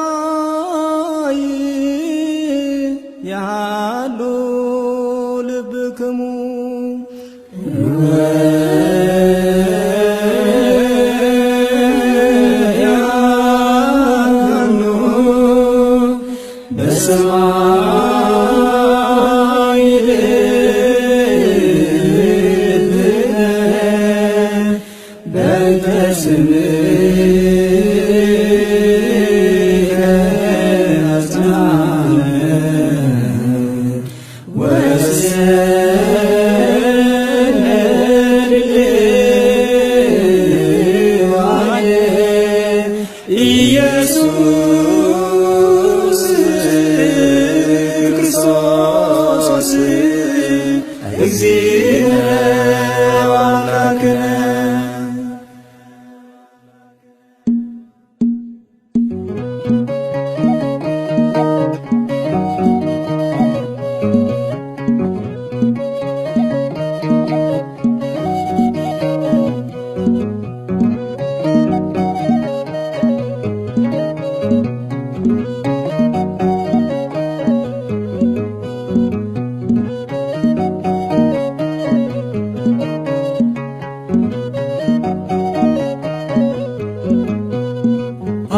በሰማይ ያሉ ልብክሙ ያሉ በሰማይ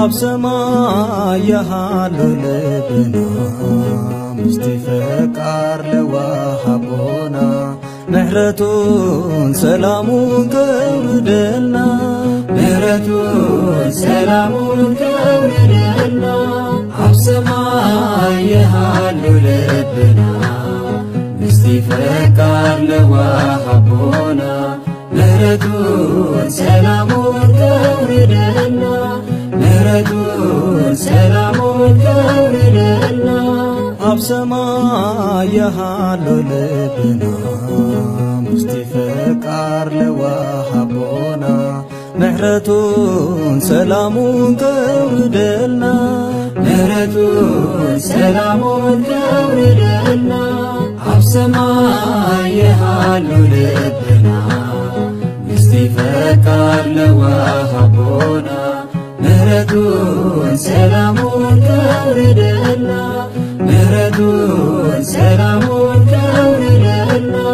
سماء يهالو لبنا مستفقار لوهبونا مهرتون سلامون كوردنا مهرتون سلامون كوردنا سماء يهالو لبنا مستفقار لوهبونا مهرتون سلامون كوردنا مهرتون سلامون كوردنا سماء يهالو لبنا مستفقار لوهبونا مهرتون سلامون كوردنا مهرتون سلامون كوردنا سماء يهالو لبنا مستفقار لوهبونا مهرتون سلامون كوردنا مهرتون سلامون كوردنا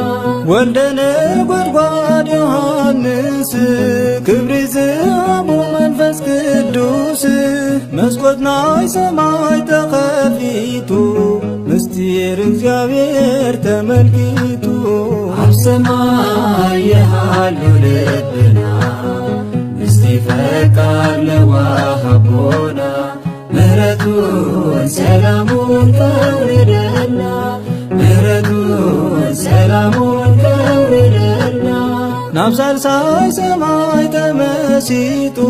ولدنا قدقاد يوحنس كبري زعبو منفس قدوس مسقطنا سماي تخفيتو مستير እግዚአብሔር ተመልክቱ سماء يهالو لبنا مستفقار لوهبونا مهرتون سلامون كوردنا مهرتون سلامون كوردنا نبصر ساي سماي تمسيتو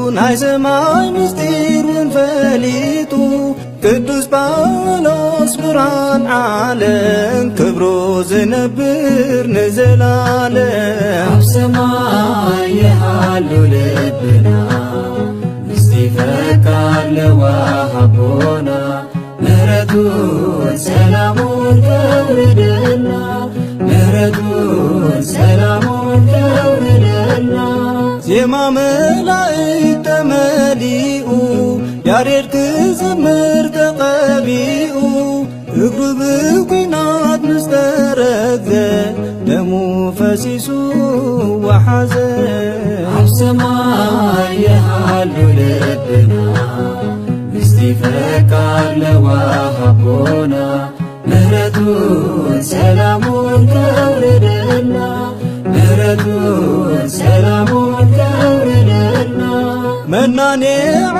ناي سماي مستير ونفليتو ቅዱስ ጳውሎስ ብርሃን ዓለም ክብሮ ዝነብር ንዘላለም ሰማይ ያሉ ልብና مستفقار ለወሃቦና ምሕረቱን ሰላሙን ከውርደና ምሕረቱን ሰላሙን ከውርደና ዜማ መላእክት ተመሊኡ ያሬድ ክዝምር ተቀቢኡ እግሩ ብኩናት ምስተረግዘ ደሙ ፈሲሱ ወሐዘ ሰማይ ያሉ ልብና مستفقار ለወሃቦና ምሕረቱን ሰላሙን ከውርደና ምሕረቱን ሰላሙን ከውርደና መናኔ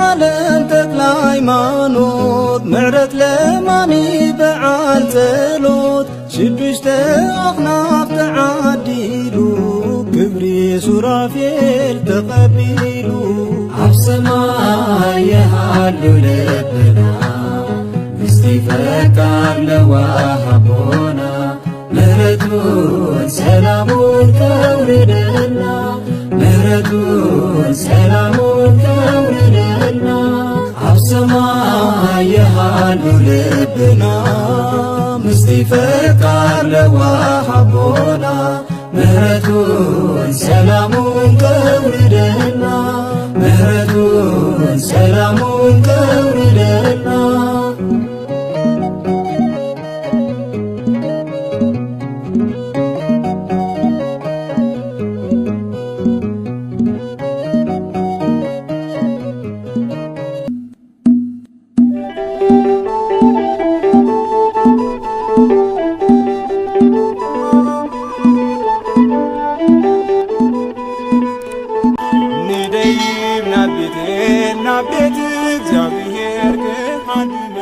ዓለም ተክለ ሃይማኖት ምሕረት ለማኒ በዓል ጸሎት ሽዱሽተ አኽናፍ ተዓዲሉ ክብሪ ሱራፌል ተቐቢሉ ሰማይ ያሉ ልብና مستفقار ለወሃቦና ምሕረቱን ሰላሙን ከውርደና ምሕረቱን ሰላሙን ከውርደና ሰማይ ያሉ ልብና مستفقار ለወሃቦና ምሕረቱን ሰላሙን ከውርደና ናብ ቤት እግዚአብሔር ክሃድም